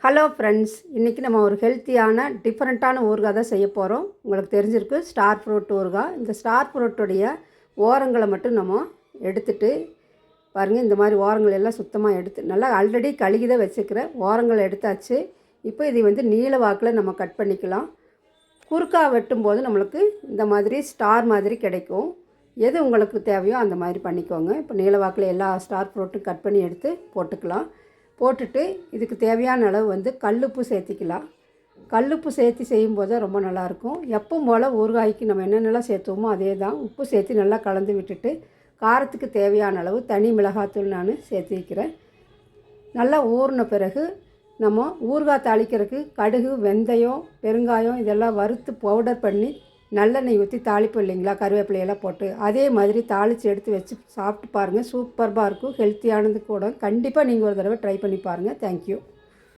Hello friends, இன்றைக்கி நம்ம ஒரு ஹெல்த்தியான டிஃப்ரெண்ட்டான ஊறுகாய் தான் செய்ய போகிறோம். உங்களுக்கு தெரிஞ்சிருக்கு ஸ்டார் ஃப்ரூட் ஊறுகாய். இந்த ஸ்டார் ஃப்ரூட்டுடைய ஓரங்களை மட்டும் நம்ம எடுத்துட்டு பாருங்கள். இந்த மாதிரி ஓரங்கள் எல்லாம் சுத்தமாக எடுத்து நல்லா ஆல்ரெடி கழுகி தான் வச்சுக்கிறேன். ஓரங்களை எடுத்தாச்சு. இப்போ இதை நீல வாக்கில் நம்ம கட் பண்ணிக்கலாம். குறுக்கா வெட்டும்போது நம்மளுக்கு இந்த மாதிரி ஸ்டார் மாதிரி கிடைக்கும். எது உங்களுக்கு தேவையோ அந்த மாதிரி பண்ணிக்கோங்க. இப்போ நீல வாக்கில் எல்லா ஸ்டார் ஃப்ரூட்டும் கட் பண்ணி எடுத்து போட்டுக்கலாம். போட்டுட்டு இதுக்கு தேவையான அளவு கல்லுப்பு சேர்த்திக்கலாம். கல்லுப்பு சேர்த்து செய்யும்போது ரொம்ப நல்லாயிருக்கும். எப்பவும் போல் ஊறுகாய்க்கு நம்ம என்னென்னலாம் சேர்த்துவோமோ அதே தான். உப்பு சேர்த்து நல்லா கலந்து விட்டுட்டு காரத்துக்கு தேவையான அளவு தனி மிளகாத்தூள் நான் சேர்த்திக்கிறேன். நல்லா ஊறின பிறகு நம்ம ஊறுகாய் தாளிக்கிறதுக்கு கடுகு, வெந்தயம், பெருங்காயம் இதெல்லாம் வறுத்து பவுடர் பண்ணி நல்லெண்ணெய் ஊற்றி தாளிப்பு இல்லைங்களா, கருவேப்பிலையெல்லாம் போட்டு அதே மாதிரி தாளித்து எடுத்து வச்சு சாப்பிட்டு பாருங்கள். சூப்பராக இருக்கும். ஹெல்த்தியானது கூட. கண்டிப்பாக நீங்கள் ஒரு தடவை ட்ரை பண்ணி பாருங்கள். தேங்க்யூ.